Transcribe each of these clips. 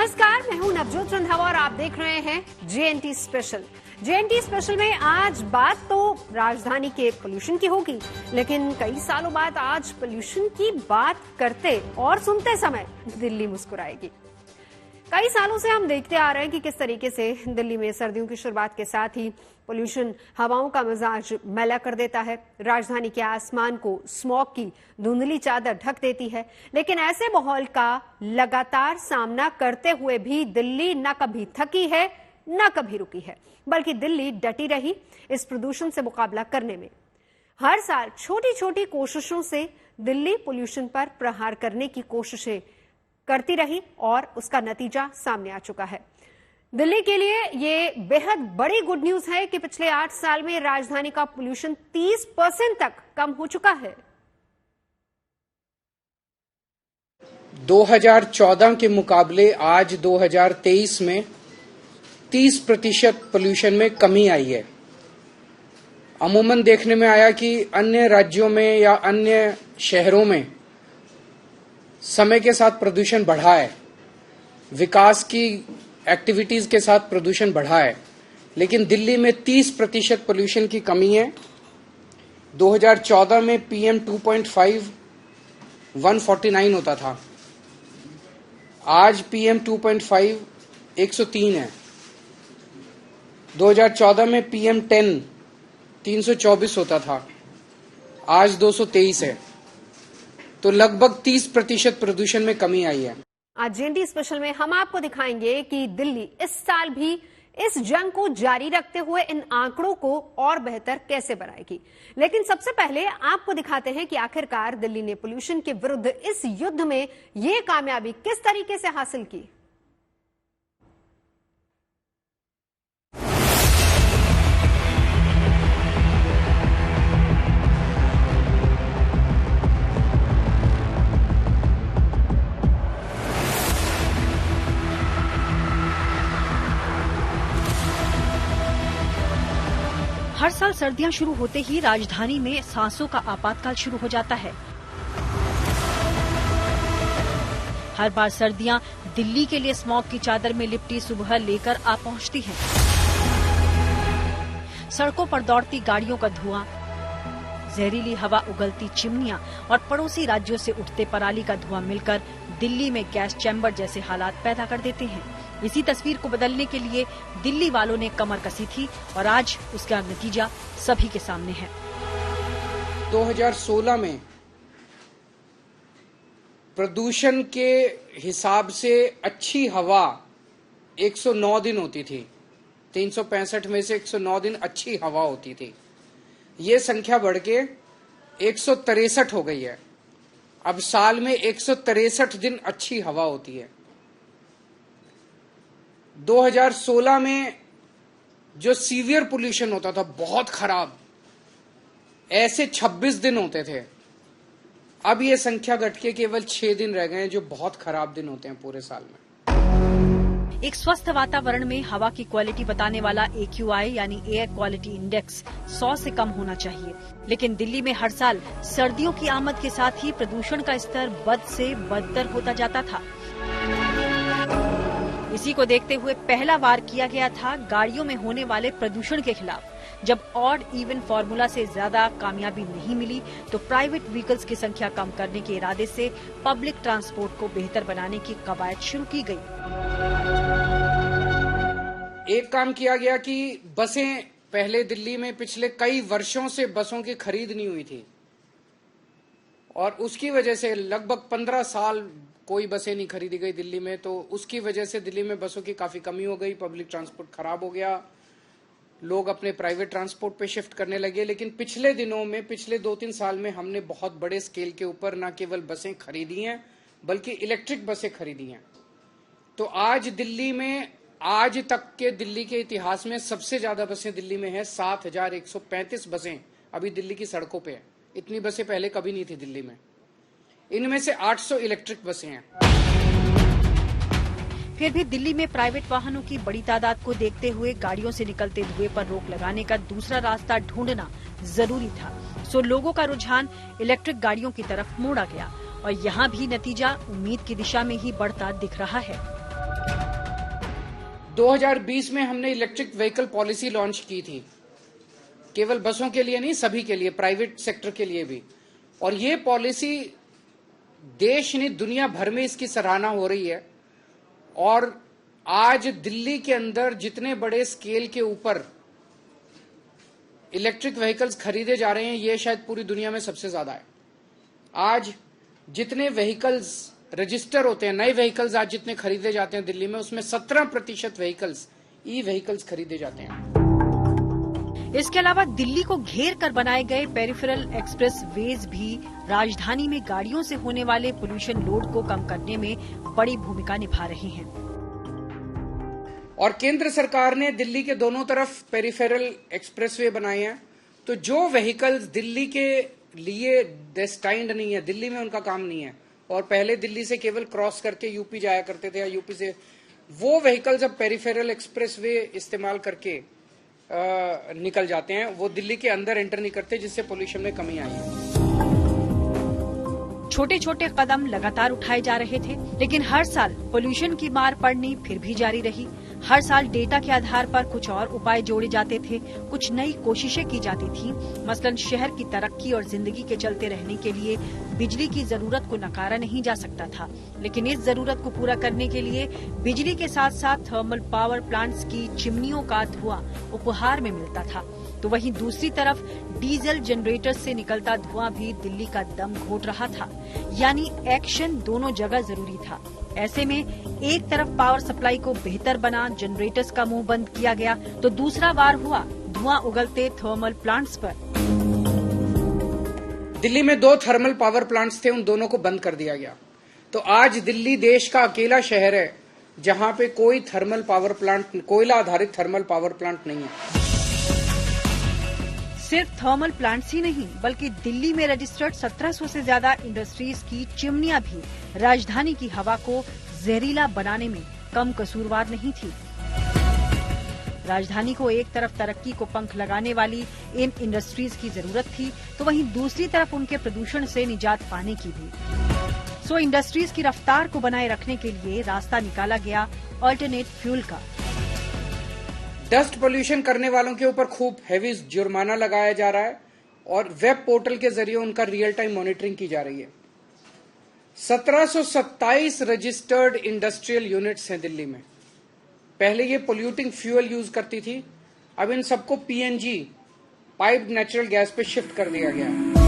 नमस्कार, मैं हूं नवजोत रंधावा और आप देख रहे हैं जेएनटी स्पेशल। जेएनटी स्पेशल में आज बात तो राजधानी के पोल्यूशन की होगी, लेकिन कई सालों बाद आज पोल्यूशन की बात करते और सुनते समय दिल्ली मुस्कुराएगी। कई सालों से हम देखते आ रहे हैं कि किस तरीके से दिल्ली में सर्दियों की शुरुआत के साथ ही पोल्यूशन हवाओं का मिजाज मैला कर देता है। राजधानी के आसमान को स्मॉग की धुंधली चादर ढक देती है। लेकिन ऐसे माहौल का लगातार सामना करते हुए भी दिल्ली न कभी थकी है न कभी रुकी है, बल्कि दिल्ली डटी रही इस प्रदूषण से मुकाबला करने में। हर साल छोटी छोटी कोशिशों से दिल्ली पोल्यूशन पर प्रहार करने की कोशिशें करती रही और उसका नतीजा सामने आ चुका है। दिल्ली के लिए ये बेहद बड़ी गुड न्यूज है कि पिछले 8 साल में राजधानी का पोल्यूशन 30% तक कम हो चुका है। 2014 के मुकाबले आज 2023 में 30% पोल्यूशन में कमी आई है। अमूमन देखने में आया कि अन्य राज्यों में या अन्य शहरों में समय के साथ प्रदूषण बढ़ा है, विकास की एक्टिविटीज के साथ प्रदूषण बढ़ा है, लेकिन दिल्ली में 30% पोल्यूशन की कमी है। 2014 में PM 2.5 149 होता था, आज PM 2.5 103 है। 2014 में PM 10 324 होता था, आज 223 है। तो लगभग 30% प्रदूषण में कमी आई है। आज जेएनटी स्पेशल में हम आपको दिखाएंगे कि दिल्ली इस साल भी इस जंग को जारी रखते हुए इन आंकड़ों को और बेहतर कैसे बनाएगी। लेकिन सबसे पहले आपको दिखाते हैं कि आखिरकार दिल्ली ने पोल्यूशन के विरुद्ध इस युद्ध में ये कामयाबी किस तरीके से हासिल की। हर साल सर्दियां शुरू होते ही राजधानी में सांसों का आपातकाल शुरू हो जाता है। हर बार सर्दियां दिल्ली के लिए स्मॉग की चादर में लिपटी सुबह लेकर आ पहुंचती हैं। सड़कों पर दौड़ती गाड़ियों का धुआं, जहरीली हवा, उगलती चिमनियां और पड़ोसी राज्यों से उठते पराली का धुआं मिलकर दिल्ली में गैस चैम्बर जैसे हालात पैदा कर देते हैं। इसी तस्वीर को बदलने के लिए दिल्ली वालों ने कमर कसी थी और आज उसका नतीजा सभी के सामने है। 2016 में प्रदूषण के हिसाब से अच्छी हवा 109 दिन होती थी। 365 में से 109 दिन अच्छी हवा होती थी। ये संख्या बढ़ के 163 हो गई है। अब साल में 163 दिन अच्छी हवा होती है। 2016 में जो सीवियर पोल्यूशन होता था, बहुत खराब, ऐसे 26 दिन होते थे। अब ये संख्या घट के केवल 6 दिन रह गए हैं, जो बहुत खराब दिन होते हैं पूरे साल में। एक स्वस्थ वातावरण में हवा की क्वालिटी बताने वाला AQI यानी एयर क्वालिटी इंडेक्स 100 से कम होना चाहिए, लेकिन दिल्ली में हर साल सर्दियों की आमद के साथ ही प्रदूषण का स्तर बद से बदतर होता जाता था। इसी को देखते हुए पहला वार किया गया था गाड़ियों में होने वाले प्रदूषण के खिलाफ। जब ऑड इवन फॉर्मूला से ज्यादा कामयाबी नहीं मिली तो प्राइवेट व्हीकल्स की संख्या कम करने के इरादे से पब्लिक ट्रांसपोर्ट को बेहतर बनाने की कवायद शुरू की गई। एक काम किया गया कि बसें, पहले दिल्ली में पिछले कई वर्षों से बसों की खरीद नहीं हुई थी और उसकी वजह से लगभग 15 साल कोई बसें नहीं खरीदी गई दिल्ली में। तो उसकी वजह से दिल्ली में बसों की काफी कमी हो गई, पब्लिक ट्रांसपोर्ट खराब हो गया, लोग अपने प्राइवेट ट्रांसपोर्ट पे शिफ्ट करने लगे। लेकिन पिछले दिनों में, पिछले 2-3 साल में हमने बहुत बड़े स्केल के ऊपर न केवल बसें खरीदी हैं बल्कि इलेक्ट्रिक बसें खरीदी हैं। तो आज दिल्ली में, आज तक के दिल्ली के इतिहास में सबसे ज्यादा बसें दिल्ली में है। 7135 बसें अभी दिल्ली की सड़कों पे है। इतनी बसें पहले कभी नहीं थी दिल्ली में। इनमें से 800 इलेक्ट्रिक बसें हैं। फिर भी दिल्ली में प्राइवेट वाहनों की बड़ी तादाद को देखते हुए गाड़ियों से निकलते धुएं पर रोक लगाने का दूसरा रास्ता ढूंढना जरूरी था। सो लोगों का रुझान इलेक्ट्रिक गाड़ियों की तरफ मोड़ा गया और यहाँ भी नतीजा उम्मीद की दिशा में ही बढ़ता दिख रहा है। 2020 में हमने इलेक्ट्रिक व्हीकल पॉलिसी लॉन्च की थी, केवल बसों के लिए नहीं, सभी के लिए, प्राइवेट सेक्टर के लिए भी। और ये पॉलिसी देश ने, दुनिया भर में इसकी सराहना हो रही है। और आज दिल्ली के अंदर जितने बड़े स्केल के ऊपर इलेक्ट्रिक व्हीकल्स खरीदे जा रहे हैं, ये शायद पूरी दुनिया में सबसे ज्यादा है। आज जितने व्हीकल्स रजिस्टर होते हैं, नए व्हीकल्स आज जितने खरीदे जाते हैं दिल्ली में, उसमें 17% व्हीकल्स ई व्हीकल्स खरीदे जाते हैं। इसके अलावा दिल्ली को घेर कर बनाए गए पेरिफेरल एक्सप्रेस वेज भी राजधानी में गाड़ियों से होने वाले पोल्यूशन लोड को कम करने में बड़ी भूमिका निभा रहे हैं। और केंद्र सरकार ने दिल्ली के दोनों तरफ पेरिफेरल एक्सप्रेसवे बनाए हैं, तो जो व्हीकल्स दिल्ली के लिए डेस्टाइंड नहीं है, दिल्ली में उनका काम नहीं है, और पहले दिल्ली से केवल क्रॉस करके यूपी जाया करते थे या यूपी से, वो व्हीकल्स अब पेरिफेरल एक्सप्रेसवे इस्तेमाल करके निकल जाते हैं। वो दिल्ली के अंदर एंटर नहीं करते, जिससे पोल्यूशन में कमी आई है। छोटे छोटे कदम लगातार उठाए जा रहे थे, लेकिन हर साल पोल्यूशन की मार पड़नी फिर भी जारी रही। हर साल डेटा के आधार पर कुछ और उपाय जोड़े जाते थे, कुछ नई कोशिशें की जाती थी। मसलन शहर की तरक्की और जिंदगी के चलते रहने के लिए बिजली की जरूरत को नकारा नहीं जा सकता था, लेकिन इस जरूरत को पूरा करने के लिए बिजली के साथ साथ थर्मल पावर प्लांट्स की चिमनियों का धुआं उपहार में मिलता था। तो वहीं दूसरी तरफ डीजल जनरेटर से निकलता धुआं भी दिल्ली का दम घोट रहा था। यानी एक्शन दोनों जगह जरूरी था। ऐसे में एक तरफ पावर सप्लाई को बेहतर बना जनरेटर्स का मुंह बंद किया गया, तो दूसरा वार हुआ धुआं उगलते थर्मल प्लांट्स पर। दिल्ली में 2 थर्मल पावर प्लांट्स थे, उन दोनों को बंद कर दिया गया। तो आज दिल्ली देश का अकेला शहर है जहां पे कोई थर्मल पावर प्लांट, कोयला आधारित थर्मल पावर प्लांट नहीं है। सिर्फ थर्मल प्लांट्स ही नहीं, बल्कि दिल्ली में रजिस्टर्ड 1700 से ज्यादा इंडस्ट्रीज की चिमनियां भी राजधानी की हवा को जहरीला बनाने में कम कसूरवार नहीं थी। राजधानी को एक तरफ तरक्की को पंख लगाने वाली इन इंडस्ट्रीज की जरूरत थी, तो वहीं दूसरी तरफ उनके प्रदूषण से निजात पाने की भी। सो इंडस्ट्रीज की रफ्तार को बनाए रखने के लिए रास्ता निकाला गया अल्टरनेट फ्यूल का। डस्ट पोल्यूशन करने वालों के ऊपर खूब हैवी जुर्माना लगाया जा रहा है और वेब पोर्टल के जरिए उनका रियल टाइम मॉनिटरिंग की जा रही है। 1727 रजिस्टर्ड इंडस्ट्रियल यूनिट्स हैं दिल्ली में। पहले ये पोल्यूटिंग फ्यूल यूज करती थी, अब इन सबको पीएनजी, पाइप्ड नेचुरल गैस पे शिफ्ट कर दिया गया है।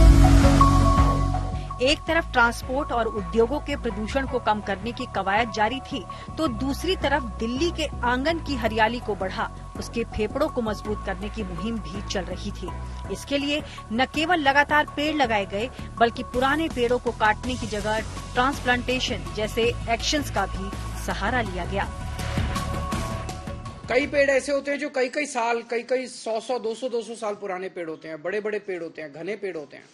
एक तरफ ट्रांसपोर्ट और उद्योगों के प्रदूषण को कम करने की कवायद जारी थी, तो दूसरी तरफ दिल्ली के आंगन की हरियाली को बढ़ा, उसके फेफड़ों को मजबूत करने की मुहिम भी चल रही थी। इसके लिए न केवल लगातार पेड़ लगाए गए, बल्कि पुराने पेड़ों को काटने की जगह ट्रांसप्लांटेशन जैसे एक्शंस का भी सहारा लिया गया। कई पेड़ ऐसे होते हैं जो कई साल, कई 100, 200 साल पुराने पेड़ होते हैं, बड़े बड़े पेड़ होते हैं, घने पेड़ होते हैं।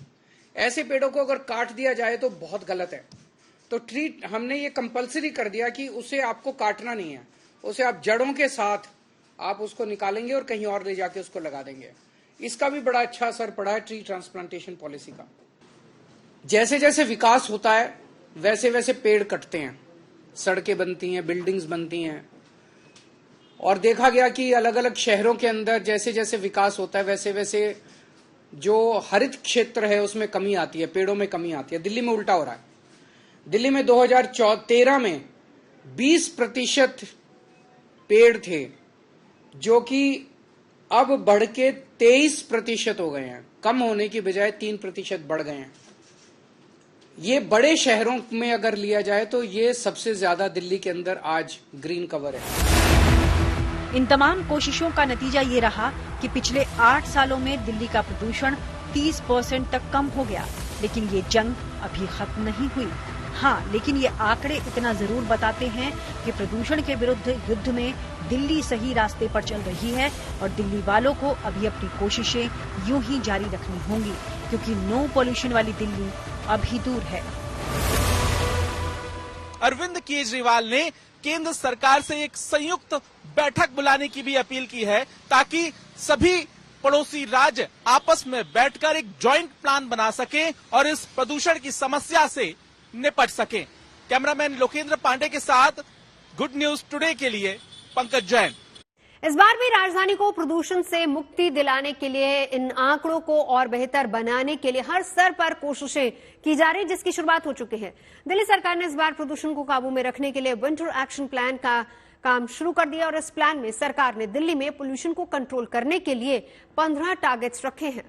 ऐसे पेड़ों को अगर काट दिया जाए तो बहुत गलत है। तो हमने ये कंपलसरी कर दिया कि उसे आपको काटना नहीं है, उसे आप जड़ों के साथ आप उसको निकालेंगे और कहीं और ले जाके उसको लगा देंगे। इसका भी बड़ा अच्छा असर पड़ा है ट्री ट्रांसप्लांटेशन पॉलिसी का। जैसे जैसे विकास होता है वैसे वैसे पेड़ कटते हैं, सड़कें बनती हैं, बिल्डिंग्स बनती हैं, और देखा गया कि अलग अलग शहरों के अंदर जैसे जैसे विकास होता है वैसे वैसे जो हरित क्षेत्र है उसमें कमी आती है, पेड़ों में कमी आती है। दिल्ली में उल्टा हो रहा है। दिल्ली में 2013 में 20% पेड़ थे, जो कि अब बढ़ के 23% हो गए हैं। कम होने की बजाय 3% बढ़ गए हैं। ये बड़े शहरों में अगर लिया जाए तो ये सबसे ज्यादा दिल्ली के अंदर आज ग्रीन कवर है। इन तमाम कोशिशों का नतीजा ये रहा कि पिछले 8 सालों में दिल्ली का प्रदूषण 30% तक कम हो गया। लेकिन ये जंग अभी खत्म नहीं हुई। हाँ, लेकिन ये आंकड़े इतना जरूर बताते हैं कि प्रदूषण के विरुद्ध युद्ध में दिल्ली सही रास्ते पर चल रही है, और दिल्ली वालों को अभी अपनी कोशिशें यूं ही जारी रखनी होंगी, क्योंकि नो पॉल्यूशन वाली दिल्ली अभी दूर है। अरविंद केजरीवाल ने केंद्र सरकार से एक संयुक्त बैठक बुलाने की भी अपील की है, ताकि सभी पड़ोसी राज्य आपस में बैठकर एक जॉइंट प्लान बना सकें और इस प्रदूषण की समस्या से निपट सकें। कैमरामैन लोकेंद्र पांडे के साथ गुड न्यूज टुडे के लिए पंकज जैन। इस बार भी राजधानी को प्रदूषण से मुक्ति दिलाने के लिए, इन आंकड़ों को और बेहतर बनाने के लिए हर स्तर पर कोशिशें की जा रही, जिसकी शुरुआत हो चुकी है। दिल्ली सरकार ने इस बार प्रदूषण को काबू में रखने के लिए विंटर एक्शन प्लान का काम शुरू कर दिया और इस प्लान में सरकार ने दिल्ली में पोल्यूशन को कंट्रोल करने के लिए 15 टारगेट्स रखे हैं।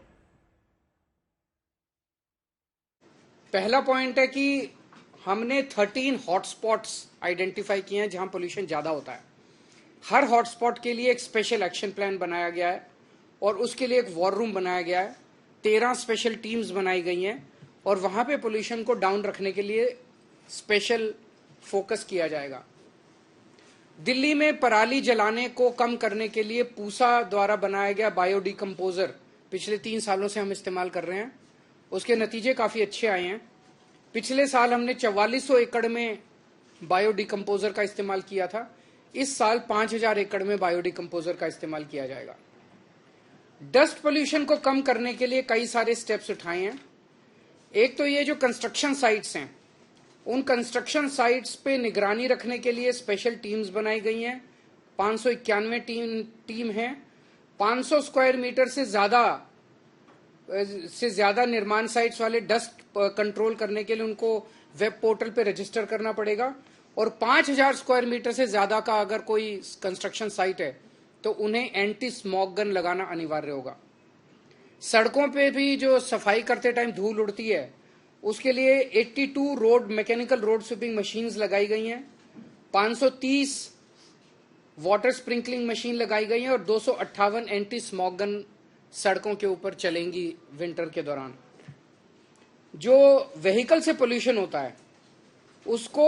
पहला पॉइंट है कि हमने 13 हॉटस्पॉट्स आइडेंटिफाई किए हैं जहां पोल्यूशन ज्यादा होता है। हर हॉटस्पॉट के लिए एक स्पेशल एक्शन प्लान बनाया गया है और उसके लिए एक वॉर रूम बनाया गया है। 13 स्पेशल टीम्स बनाई गई हैं और वहां पे पोल्यूशन को डाउन रखने के लिए स्पेशल फोकस किया जाएगा। दिल्ली में पराली जलाने को कम करने के लिए पूसा द्वारा बनाया गया बायोडिकम्पोजर पिछले 3 सालों से हम इस्तेमाल कर रहे हैं। उसके नतीजे काफी अच्छे आए हैं। पिछले साल हमने 4400 एकड़ में बायोडिकम्पोजर का इस्तेमाल किया था। इस साल 5000 एकड़ में बायोडिकम्पोजर का इस्तेमाल किया जाएगा। डस्ट पोल्यूशन को कम करने के लिए कई सारे स्टेप्स उठाए हैं। एक तो ये जो कंस्ट्रक्शन साइट्स हैं, उन कंस्ट्रक्शन साइट्स पे निगरानी रखने के लिए स्पेशल टीम्स बनाई गई हैं। 591 टीम है। 500 स्क्वायर मीटर से ज्यादा निर्माण साइट्स वाले डस्ट कंट्रोल करने के लिए उनको वेब पोर्टल पे रजिस्टर करना पड़ेगा और 5000 स्क्वायर मीटर से ज्यादा का अगर कोई कंस्ट्रक्शन साइट है तो उन्हें एंटी स्मॉग गन लगाना अनिवार्य होगा। सड़कों पे भी जो सफाई करते टाइम धूल उड़ती है उसके लिए 82 मैकेनिकल रोड स्वीपिंग मशीन्स लगाई गई हैं। 530 वाटर स्प्रिंकलिंग मशीन लगाई गई हैं और 258 एंटी स्मॉग गन सड़कों के ऊपर चलेंगी विंटर के दौरान। जो व्हीकल से पोल्यूशन होता है उसको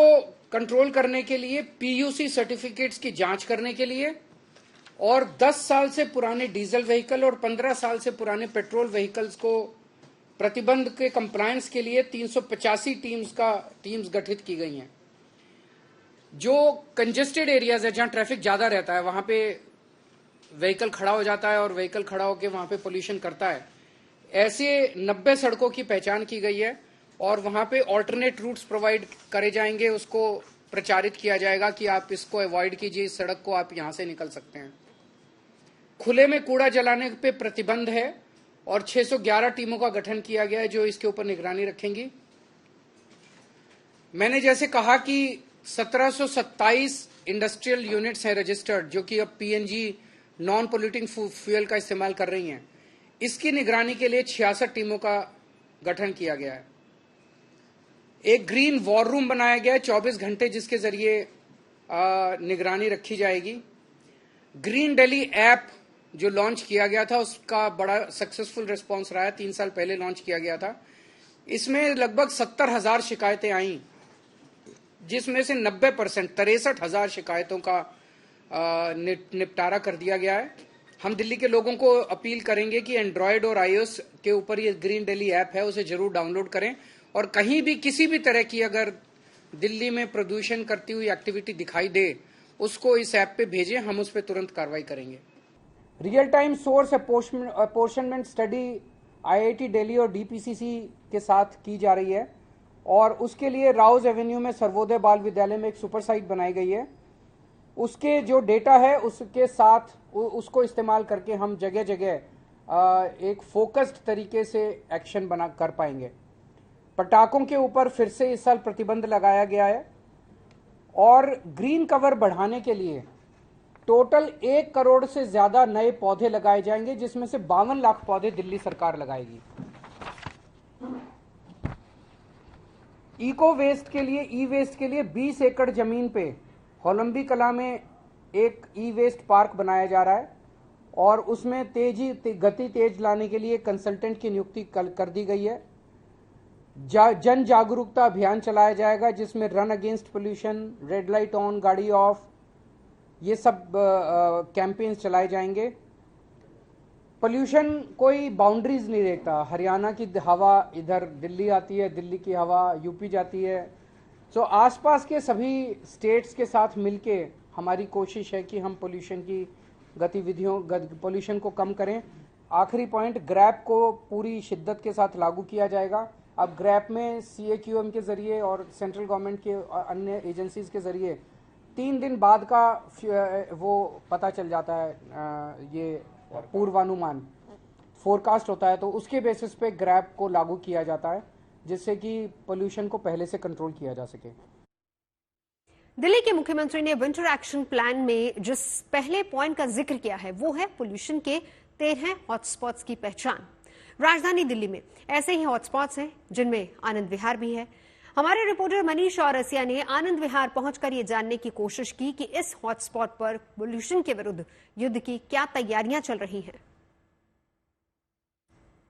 कंट्रोल करने के लिए पीयूसी सर्टिफिकेट्स की जांच करने के लिए और 10 साल से पुराने डीजल व्हीकल और 15 साल से पुराने पेट्रोल व्हीकल्स को प्रतिबंध के कंप्लायंस के लिए 385 टीम्स गठित की गई हैं। जो कंजेस्टेड एरियाज है जहां ट्रैफिक ज्यादा रहता है वहां पे व्हीकल खड़ा हो जाता है और व्हीकल खड़ा होकर वहां पे पोल्यूशन करता है, ऐसे 90 सड़कों की पहचान की गई है और वहां पे ऑल्टरनेट रूट्स प्रोवाइड करे जाएंगे। उसको प्रचारित किया जाएगा कि आप इसको अवॉइड कीजिए, इस सड़क को आप यहां से निकल सकते हैं। खुले में कूड़ा जलाने पे प्रतिबंध है और 611 टीमों का गठन किया गया है जो इसके ऊपर निगरानी रखेंगी। मैंने जैसे कहा कि 1727 इंडस्ट्रियल यूनिट्स हैं रजिस्टर्ड जो कि अब पीएनजी नॉन पोल्यूटिंग फ्यूल का इस्तेमाल कर रही हैं। इसकी निगरानी के लिए 66 टीमों का गठन किया गया है। एक ग्रीन वॉर रूम बनाया गया है 24 घंटे जिसके जरिए निगरानी रखी जाएगी। ग्रीन दिल्ली ऐप जो लॉन्च किया गया था उसका बड़ा सक्सेसफुल रिस्पांस रहा है। 3 साल पहले लॉन्च किया गया था। इसमें लगभग 70,000 शिकायतें आई जिसमें से 90% 63,000 शिकायतों का निपटारा कर दिया गया है। हम दिल्ली के लोगों को अपील करेंगे कि एंड्रॉयड और आईओएस के ऊपर ये ग्रीन दिल्ली ऐप है उसे जरूर डाउनलोड करें और कहीं भी किसी भी तरह की अगर दिल्ली में प्रदूषण करती हुई एक्टिविटी दिखाई दे उसको इस ऐप पे भेजें, हम उस पर तुरंत कार्रवाई करेंगे। Real time source apportionment study IIT Delhi और डीपीसीसी के साथ की जा रही है और उसके लिए राउज एवेन्यू में सर्वोदय बाल विद्यालय में एक सुपर साइट बनाई गई है। उसके जो डेटा है उसके साथ उसको इस्तेमाल करके हम जगह जगह एक फोकस्ड तरीके से एक्शन बना कर पाएंगे। पटाखों के ऊपर फिर से इस साल प्रतिबंध लगाया गया है और ग्रीन कवर बढ़ाने के लिए टोटल 1 करोड़ से ज्यादा नए पौधे लगाए जाएंगे जिसमें से 52 लाख पौधे दिल्ली सरकार लगाएगी। इको वेस्ट के लिए ई वेस्ट के लिए 20 एकड़ जमीन पे होलंबी कला में एक ई वेस्ट पार्क बनाया जा रहा है और उसमें गति तेज लाने के लिए कंसल्टेंट की नियुक्ति कर दी गई है। जन जागरूकता अभियान चलाया जाएगा जिसमें run against pollution, red light on, गाड़ी ऑफ, ये सब कैंपेन्स चलाए जाएंगे। पोल्यूशन कोई बाउंड्रीज नहीं देखता। हरियाणा की हवा इधर दिल्ली आती है, दिल्ली की हवा यूपी जाती है। सो आसपास के सभी स्टेट्स के साथ मिलके हमारी कोशिश है कि हम पोल्यूशन की पोल्यूशन को कम करें। आखिरी पॉइंट, ग्रैप को पूरी शिद्दत के साथ लागू किया जाएगा। अब ग्रैप में CAQM के जरिए और सेंट्रल गवर्नमेंट के अन्य एजेंसीज के जरिए 3 दिन बाद का वो पता चल जाता है, ये पूर्वानुमान फोरकास्ट होता है, तो उसके बेसिस पे ग्रैब को लागू किया जाता है जिससे कि पोल्यूशन को पहले से कंट्रोल किया जा सके। दिल्ली के मुख्यमंत्री ने विंटर एक्शन प्लान में जिस पहले पॉइंट का जिक्र किया है वो है पोल्यूशन के 13 हॉटस्पॉट्स की पहचान। राजधानी दिल्ली में ऐसे ही हॉटस्पॉट्स हैं जिनमें आनंद विहार भी है। हमारे रिपोर्टर मनीष औरसिया ने आनंद विहार पहुंचकर ये जानने की कोशिश की कि इस हॉटस्पॉट पर पोल्यूशन के विरुद्ध युद्ध की क्या तैयारियां चल रही हैं।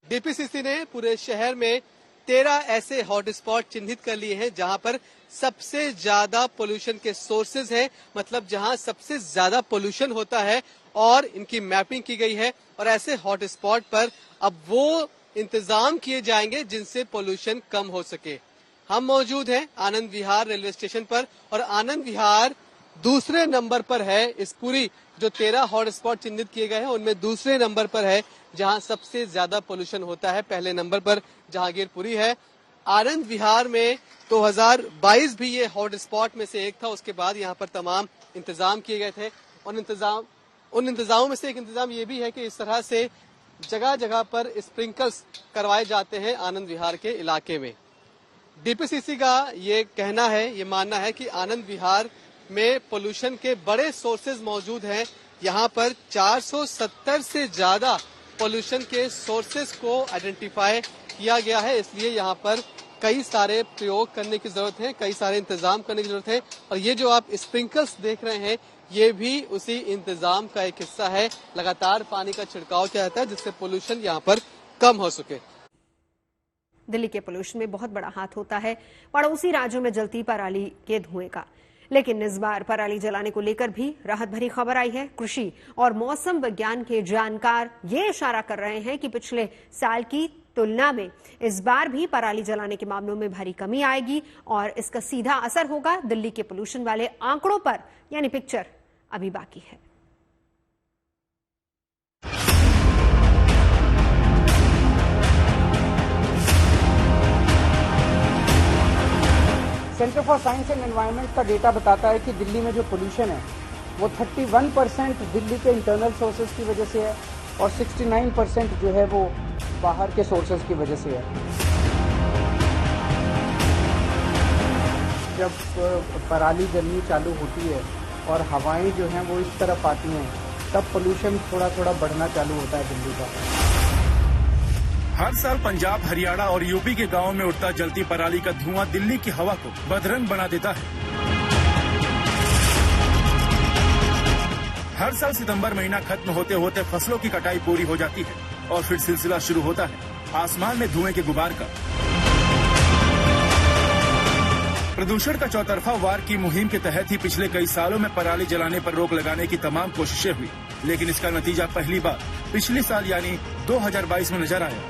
डीपीसीसी ने पूरे शहर में 13 ऐसे हॉटस्पॉट चिन्हित कर लिए हैं जहां पर सबसे ज्यादा पोल्यूशन के सोर्सेज हैं, मतलब जहां सबसे ज्यादा पोल्यूशन होता है, और इनकी मैपिंग की गई है। और ऐसे हॉटस्पॉट पर अब वो इंतजाम किए जाएंगे जिनसे पोल्यूशन कम हो सके। हम मौजूद हैं आनंद विहार रेलवे स्टेशन पर, और आनंद विहार दूसरे नंबर पर है। इस पूरी जो 13 हॉटस्पॉट चिन्हित किए गए हैं उनमें दूसरे नंबर पर है जहां सबसे ज्यादा पोल्यूशन होता है। पहले नंबर पर जहांगीरपुरी है। आनंद विहार में 2022 भी ये हॉटस्पॉट में से एक था। उसके बाद यहाँ पर तमाम इंतजाम किए गए थे। उन इंतजामों में से एक इंतजाम ये भी है कि इस तरह से जगह जगह पर स्प्रिंकल्स करवाए जाते हैं आनंद विहार के इलाके में। डीपीसीसी का ये कहना है, ये मानना है कि आनंद विहार में पोल्यूशन के बड़े सोर्सेज मौजूद हैं। यहाँ पर 470 से ज्यादा पोल्यूशन के सोर्सेज को आइडेंटिफाई किया गया है, इसलिए यहाँ पर कई सारे प्रयोग करने की जरूरत है, कई सारे इंतजाम करने की जरूरत है। और ये जो आप स्प्रिंकल्स देख रहे हैं ये भी उसी इंतजाम का एक हिस्सा है। लगातार पानी का छिड़काव किया जाता है जिससे पोल्यूशन यहाँ पर कम हो सके। दिल्ली के पोल्यूशन में बहुत बड़ा हाथ होता है पड़ोसी राज्यों में जलती पराली के धुएं का, लेकिन इस बार पराली जलाने को लेकर भी राहत भरी खबर आई है। कृषि और मौसम विज्ञान के जानकार ये इशारा कर रहे हैं कि पिछले साल की तुलना में इस बार भी पराली जलाने के मामलों में भारी कमी आएगी और इसका सीधा असर होगा दिल्ली के पोल्यूशन वाले आंकड़ों पर, यानी पिक्चर अभी बाकी है। Centre for science and environment का डेटा बताता है कि दिल्ली में जो पोल्यूशन है वो 31% दिल्ली के इंटरनल सोर्सेज की वजह से है और 69% जो है वो बाहर के सोर्सेज की वजह से है। जब पराली जलनी चालू होती है और हवाएं जो हैं वो इस तरफ आती हैं तब पोल्यूशन थोड़ा थोड़ा बढ़ना चालू होता है दिल्ली का। हर साल पंजाब, हरियाणा और यूपी के गांवों में उठता जलती पराली का धुआं दिल्ली की हवा को बदरंग बना देता है। हर साल सितंबर महीना खत्म होते होते फसलों की कटाई पूरी हो जाती है और फिर सिलसिला शुरू होता है आसमान में धुएं के गुबार का। प्रदूषण का चौतरफा वार की मुहिम के तहत ही पिछले कई सालों में पराली जलाने पर रोक लगाने की तमाम कोशिशें हुई, लेकिन इसका नतीजा पहली बार पिछले साल यानी 2022 में नजर आया।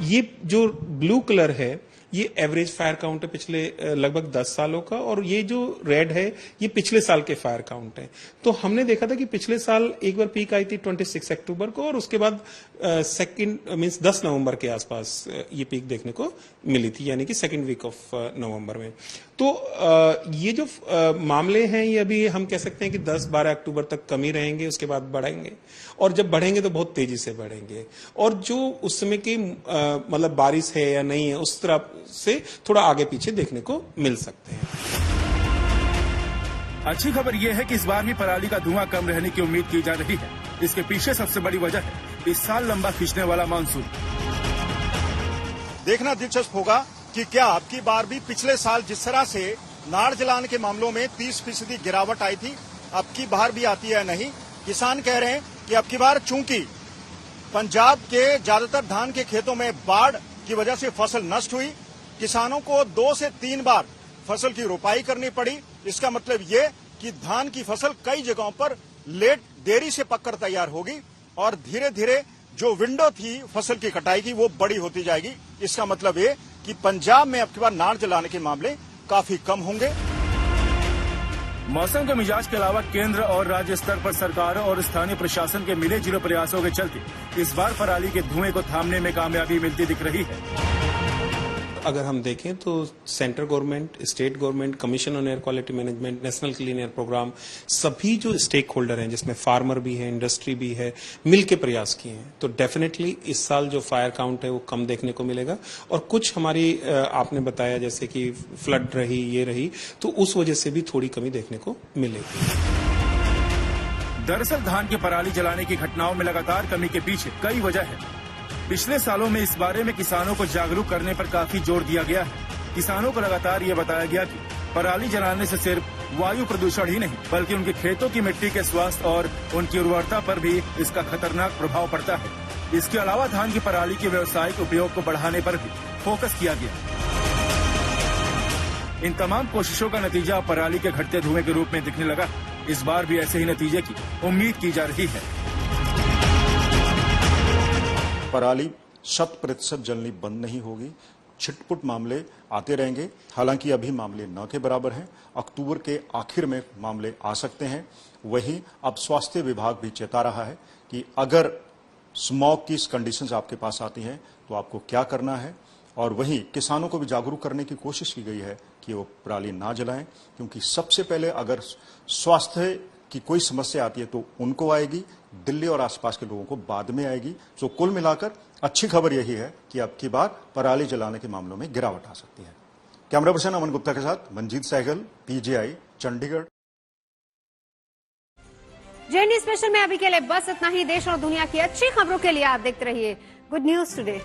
ये जो ब्लू कलर है ये एवरेज फायर काउंट है पिछले लगभग 10 सालों का, और ये जो रेड है ये पिछले साल के फायर काउंट है। तो हमने देखा था कि पिछले साल एक बार पीक आई थी 26 अक्टूबर को और उसके बाद सेकंड मींस 10 नवंबर के आसपास ये पीक देखने को मिली थी, यानी कि सेकंड वीक ऑफ नवंबर में। तो ये जो मामले हैं ये अभी हम कह सकते हैं कि 10-12 अक्टूबर तक कमी रहेंगे, उसके बाद बढ़ेंगे, और जब बढ़ेंगे तो बहुत तेजी से बढ़ेंगे। और जो उस समय की मतलब बारिश है या नहीं है उस तरह से थोड़ा आगे पीछे देखने को मिल सकते हैं। अच्छी खबर यह है कि इस बार भी पराली का धुआं कम रहने की उम्मीद की जा रही है। इसके पीछे सबसे बड़ी वजह है इस साल लंबा खींचने वाला मानसून। देखना दिलचस्प होगा कि क्या अब की बार भी पिछले साल जिस तरह से नाड़ जलाने के मामलों में 30% गिरावट आई थी अब की बार भी आती है नहीं। किसान कह रहे हैं कि अब की बार चूंकि पंजाब के ज्यादातर धान के खेतों में बाढ़ की वजह से फसल नष्ट हुई, किसानों को 2 से 3 बार फसल की रोपाई करनी पड़ी। इसका मतलब ये कि धान की फसल कई जगहों पर देरी से पककर तैयार होगी और धीरे धीरे जो विंडो थी फसल की कटाई की वो बड़ी होती जाएगी। इसका मतलब ये कि पंजाब में अब की बार नाड़ जलाने के मामले काफी कम होंगे। मौसम के मिजाज के अलावा केंद्र और राज्य स्तर पर सरकारों और स्थानीय प्रशासन के मिले जुले प्रयासों के चलते इस बार पराली के धुएं को थामने में कामयाबी मिलती दिख रही है। अगर हम देखें तो central government, state government, commission on air quality management, national clean air programme, सभी जो स्टेक होल्डर हैं जिसमें फार्मर भी है, इंडस्ट्री भी है, मिल के प्रयास किए हैं। तो डेफिनेटली इस साल जो फायर काउंट है वो कम देखने को मिलेगा। और कुछ हमारी आपने बताया जैसे कि फ्लड रही, ये रही, तो उस वजह से भी थोड़ी कमी देखने को मिलेगी। दरअसल धान की पराली जलाने की घटनाओं में लगातार कमी के पीछे कई वजह है। पिछले सालों में इस बारे में किसानों को जागरूक करने पर काफी जोर दिया गया है। किसानों को लगातार ये बताया गया कि पराली जलाने से सिर्फ वायु प्रदूषण ही नहीं बल्कि उनके खेतों की मिट्टी के स्वास्थ्य और उनकी उर्वरता पर भी इसका खतरनाक प्रभाव पड़ता है। इसके अलावा धान की पराली के व्यावसायिक उपयोग को बढ़ाने पर भी फोकस किया गया। इन तमाम कोशिशों का नतीजा पराली के घटते धुएं के रूप में दिखने लगा। इस बार भी ऐसे ही नतीजे की उम्मीद की जा रही है। पराली 100% जलनी बंद नहीं होगी, छिटपुट मामले आते रहेंगे। हालांकि अभी मामले न के बराबर हैं, अक्टूबर के आखिर में मामले आ सकते हैं। वहीं अब स्वास्थ्य विभाग भी चेता रहा है कि अगर स्मॉग की कंडीशंस आपके पास आती हैं तो आपको क्या करना है। और वहीं किसानों को भी जागरूक करने की कोशिश की गई है कि वो पराली ना जलाएं, क्योंकि सबसे पहले अगर स्वास्थ्य की कोई समस्या आती है तो उनको आएगी, दिल्ली और आसपास के लोगों को बाद में आएगी। तो कुल मिलाकर अच्छी खबर यही है कि अब की बार पराली जलाने के मामलों में गिरावट आ सकती है। कैमरा पर्सन अमन गुप्ता के साथ Manjeet Sehgal, PGI, Chandigarh. JND special में अभी के लिए बस इतना ही। देश और दुनिया की अच्छी खबरों के लिए आप देखते रहिए गुड न्यूज टुडे।